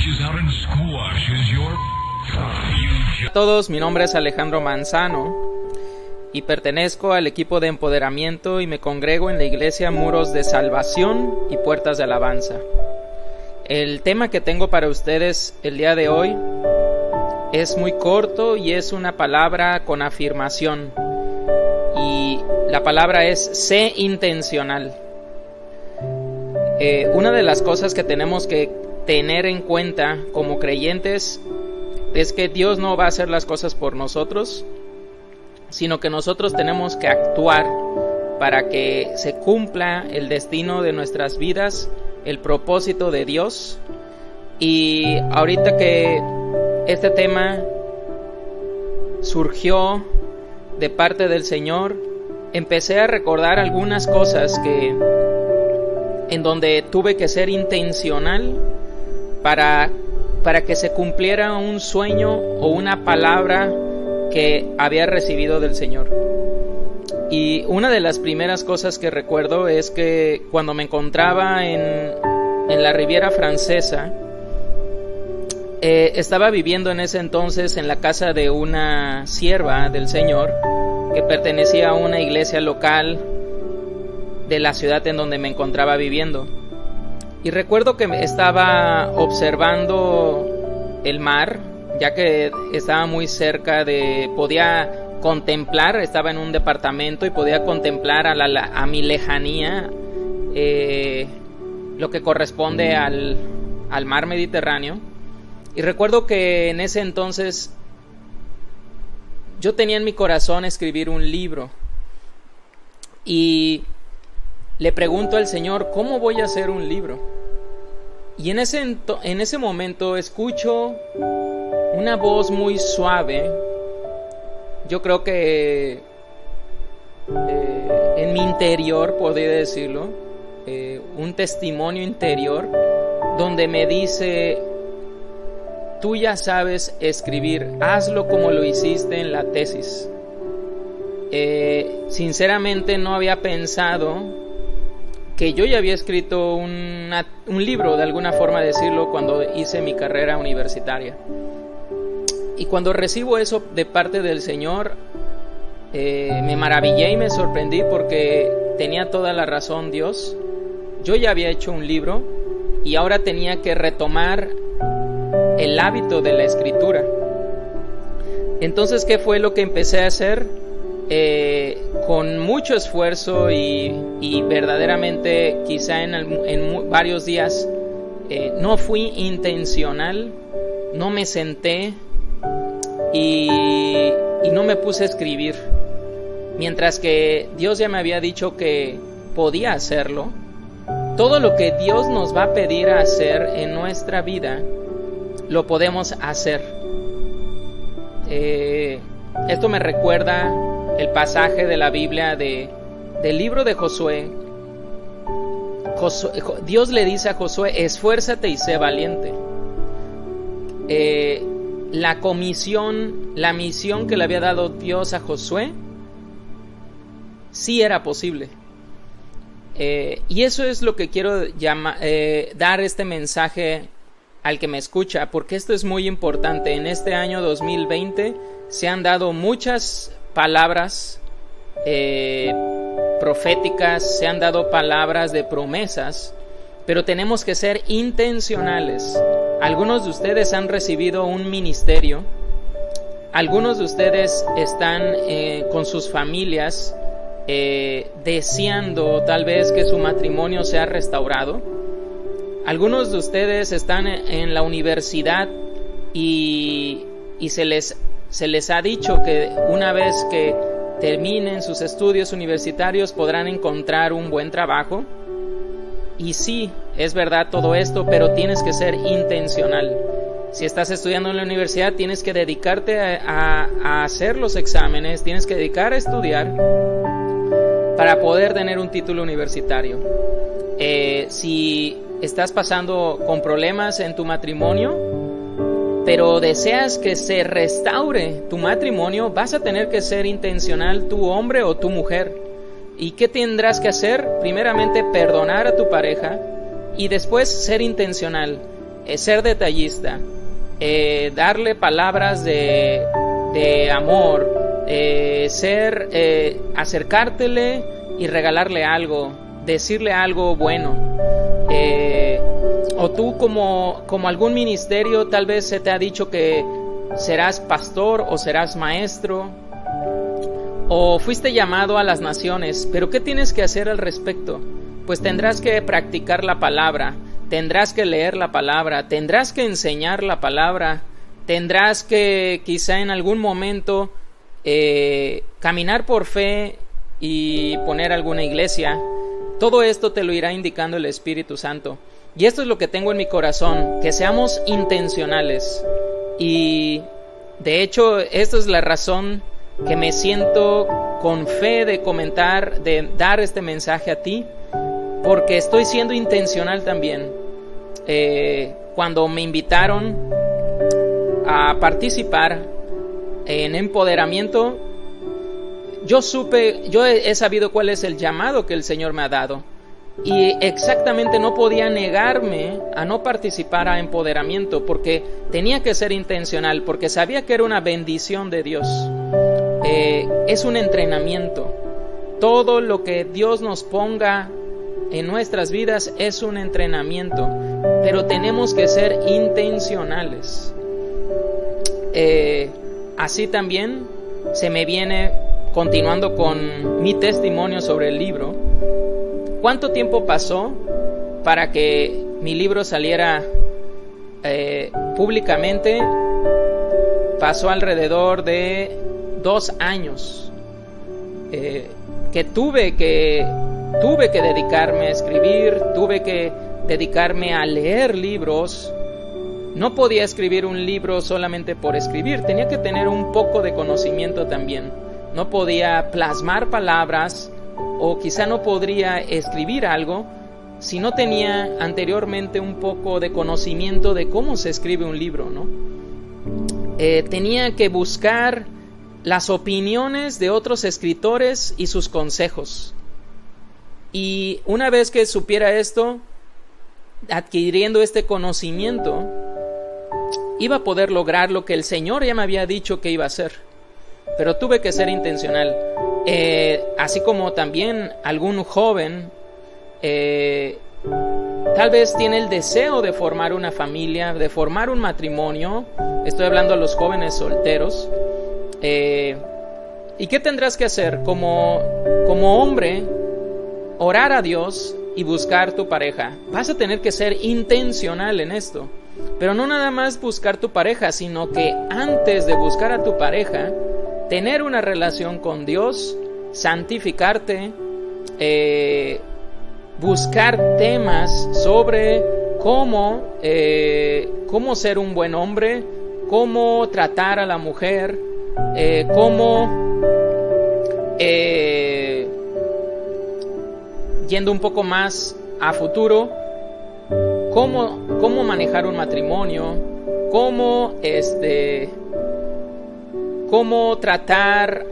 Hola a todos, mi nombre es Alejandro Manzano y pertenezco al equipo de empoderamiento y me congrego en la iglesia Muros de Salvación y Puertas de Alabanza. El tema que tengo para ustedes el día de hoy es muy corto y es una palabra con afirmación, y la palabra es sé intencional. Una de las cosas que tenemos que tener en cuenta como creyentes es que Dios no va a hacer las cosas por nosotros, sino que nosotros tenemos que actuar para que se cumpla el destino de nuestras vidas, el propósito de Dios. Y ahorita que este tema surgió de parte del Señor, empecé a recordar algunas cosas en donde tuve que ser intencional para que se cumpliera un sueño o una palabra que había recibido del Señor. Y una de las primeras cosas que recuerdo es que cuando me encontraba en la Riviera Francesa, estaba viviendo en ese entonces en la casa de una sierva del Señor que pertenecía a una iglesia local de la ciudad en donde me encontraba viviendo. Y recuerdo que estaba observando el mar, ya que estaba muy cerca podía contemplar, estaba en un departamento y podía contemplar a mi lejanía lo que corresponde al mar Mediterráneo. Y recuerdo que en ese entonces yo tenía en mi corazón escribir un libro. Y le pregunto al Señor, ¿cómo voy a hacer un libro? Y en ese momento escucho una voz muy suave. Yo creo que en mi interior, podría decirlo, un testimonio interior, donde me dice: tú ya sabes escribir, hazlo como lo hiciste en la tesis. Sinceramente no había pensado que yo ya había escrito un libro, de alguna forma decirlo, cuando hice mi carrera universitaria. Y cuando recibo eso de parte del Señor, me maravillé y me sorprendí, porque tenía toda la razón Dios. Yo ya había hecho un libro y ahora tenía que retomar el hábito de la escritura. Entonces, ¿qué fue lo que empecé a hacer? Con mucho esfuerzo y verdaderamente quizá en varios días, no fui intencional, no me senté y no me puse a escribir, mientras que Dios ya me había dicho que podía hacerlo. Todo lo que Dios nos va a pedir a hacer en nuestra vida, lo podemos hacer. Esto me recuerda el pasaje de la Biblia del libro de Josué. Dios le dice a Josué: esfuérzate y sé valiente. La misión que le había dado Dios a Josué, sí era posible. Y eso es lo que quiero dar este mensaje al que me escucha, porque esto es muy importante. En este año 2020 se han dado muchas palabras proféticas, se han dado palabras de promesas, pero tenemos que ser intencionales. Algunos de ustedes han recibido un ministerio, algunos de ustedes están con sus familias deseando tal vez que su matrimonio sea restaurado. Algunos de ustedes están en la universidad y se les ha dicho que una vez que terminen sus estudios universitarios podrán encontrar un buen trabajo. Y sí, es verdad todo esto, pero tienes que ser intencional. Si estás estudiando en la universidad, tienes que dedicarte a hacer los exámenes, tienes que dedicar a estudiar para poder tener un título universitario. Si estás pasando con problemas en tu matrimonio, pero deseas que se restaure tu matrimonio, vas a tener que ser intencional, tu hombre o tu mujer. ¿Y qué tendrás que hacer? Primeramente, perdonar a tu pareja, y después ser intencional. ser detallista, darle palabras de amor, acercártele y regalarle algo, decirle algo bueno. O tú como algún ministerio, tal vez se te ha dicho que serás pastor o serás maestro, o fuiste llamado a las naciones, pero ¿qué tienes que hacer al respecto? Pues tendrás que practicar la palabra, tendrás que leer la palabra, tendrás que enseñar la palabra, tendrás que quizá en algún momento caminar por fe y poner alguna iglesia. Todo esto te lo irá indicando el Espíritu Santo. Y esto es lo que tengo en mi corazón, que seamos intencionales. Y de hecho, esta es la razón que me siento con fe de comentar, de dar este mensaje a ti, porque estoy siendo intencional también. Cuando me invitaron a participar en empoderamiento, yo he sabido cuál es el llamado que el Señor me ha dado. Y exactamente no podía negarme a no participar a empoderamiento, porque tenía que ser intencional, porque sabía que era una bendición de Dios. Es un entrenamiento. Todo lo que Dios nos ponga en nuestras vidas es un entrenamiento, pero tenemos que ser intencionales. Así también se me viene, continuando con mi testimonio sobre el libro, ¿cuánto tiempo pasó para que mi libro saliera públicamente? Pasó alrededor de 2 años que tuve que dedicarme a escribir, tuve que dedicarme a leer libros. No podía escribir un libro solamente por escribir, tenía que tener un poco de conocimiento también. No podía plasmar palabras, o quizá no podría escribir algo si no tenía anteriormente un poco de conocimiento de cómo se escribe un libro, ¿no? Tenía que buscar las opiniones de otros escritores y sus consejos. Y una vez que supiera esto, adquiriendo este conocimiento, iba a poder lograr lo que el Señor ya me había dicho que iba a hacer. Pero tuve que ser intencional. Así como también algún joven tal vez tiene el deseo de formar una familia, de formar un matrimonio. Estoy hablando a los jóvenes solteros. ¿Y qué tendrás que hacer? Como hombre, orar a Dios y buscar tu pareja. Vas a tener que ser intencional en esto. Pero no nada más buscar tu pareja, sino que antes de buscar a tu pareja, tener una relación con Dios, santificarte, buscar temas sobre cómo ser un buen hombre, cómo tratar a la mujer, yendo un poco más a futuro, cómo manejar un matrimonio, cómo tratar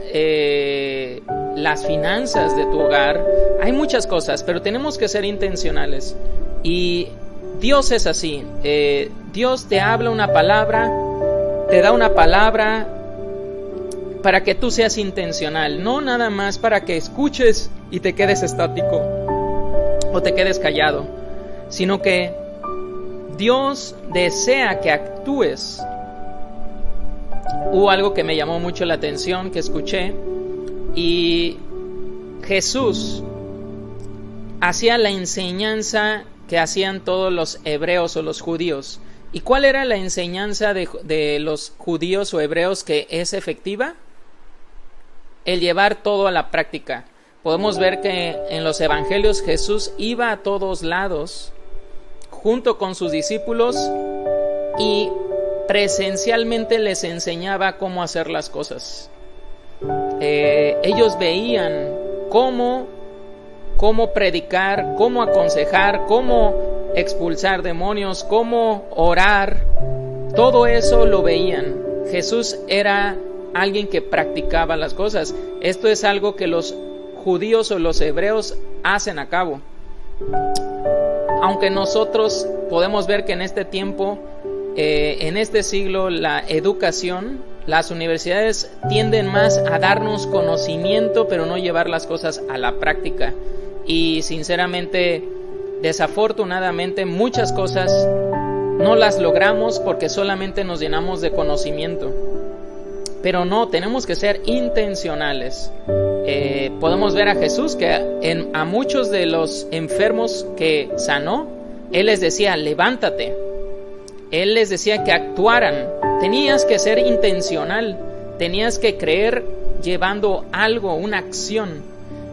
las finanzas de tu hogar. Hay muchas cosas, pero tenemos que ser intencionales. Y Dios es así. Dios te habla una palabra, te da una palabra para que tú seas intencional, no nada más para que escuches y te quedes estático o te quedes callado, sino que Dios desea que actúes. Hubo algo que me llamó mucho la atención, que escuché, y Jesús hacía la enseñanza que hacían todos los hebreos o los judíos. ¿Y cuál era la enseñanza de los judíos o hebreos que es efectiva? El llevar todo a la práctica. Podemos ver que en los evangelios Jesús iba a todos lados junto con sus discípulos y presencialmente les enseñaba cómo hacer las cosas. Ellos veían cómo predicar, cómo aconsejar, cómo expulsar demonios, cómo orar. Todo eso lo veían. Jesús era alguien que practicaba las cosas. Esto es algo que los judíos o los hebreos hacen a cabo. aunque nosotros podemos ver que en este tiempo, en este siglo, la educación, las universidades tienden más a darnos conocimiento, pero no llevar las cosas a la práctica. Y sinceramente, desafortunadamente, muchas cosas no las logramos porque solamente nos llenamos de conocimiento. Pero no, tenemos que ser intencionales. Podemos ver a Jesús que a muchos de los enfermos que sanó, Él les decía, levántate. Él les decía que actuaran. Tenías que ser intencional. Tenías que creer llevando algo, una acción.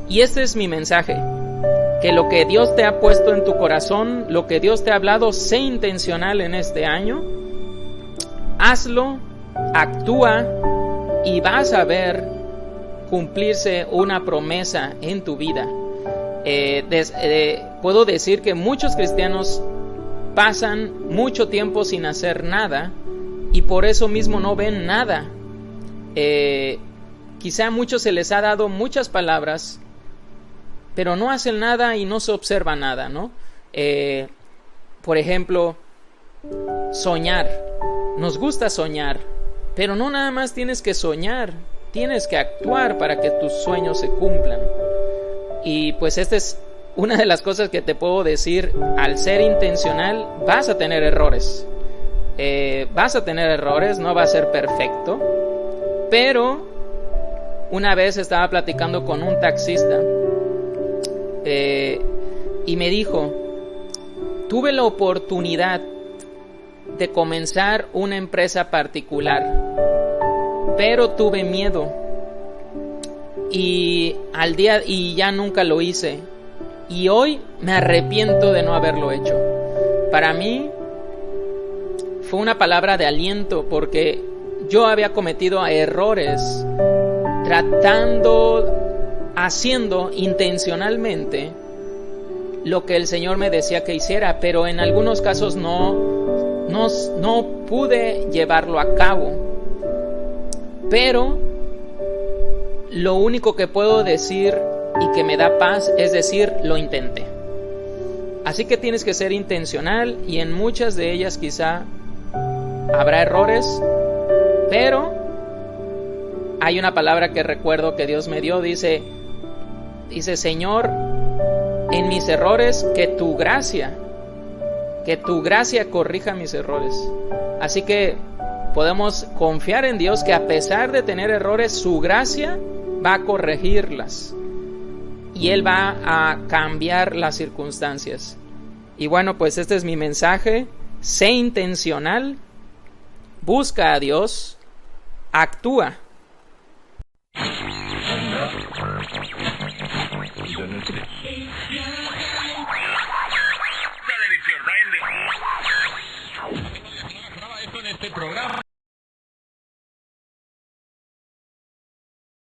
Y este es mi mensaje. Que lo que Dios te ha puesto en tu corazón, lo que Dios te ha hablado, sé intencional en este año. Hazlo, actúa y vas a ver cumplirse una promesa en tu vida. Puedo decir que muchos cristianos pasan mucho tiempo sin hacer nada y por eso mismo no ven nada. Quizá a muchos se les ha dado muchas palabras, pero no hacen nada y no se observa nada, ¿no? Por ejemplo, soñar. Nos gusta soñar, pero no nada más tienes que soñar, tienes que actuar para que tus sueños se cumplan. Y pues esta es una de las cosas que te puedo decir. Al ser intencional vas a tener errores. No va a ser perfecto. Pero una vez estaba platicando con un taxista y me dijo, tuve la oportunidad de comenzar una empresa particular, pero tuve miedo y ya nunca lo hice, y hoy me arrepiento de no haberlo hecho. Para mí fue una palabra de aliento, porque yo había cometido errores haciendo intencionalmente lo que el Señor me decía que hiciera, pero en algunos casos no pude llevarlo a cabo. Pero lo único que puedo decir y que me da paz es decir, lo intenté. Así que tienes que ser intencional, y en muchas de ellas quizá habrá errores, pero hay una palabra que recuerdo que Dios me dio, dice, Señor, en mis errores, que tu gracia corrija mis errores. Así que podemos confiar en Dios, que a pesar de tener errores, su gracia va a corregirlas y Él va a cambiar las circunstancias. Y bueno, pues este es mi mensaje. Sé intencional, busca a Dios, actúa.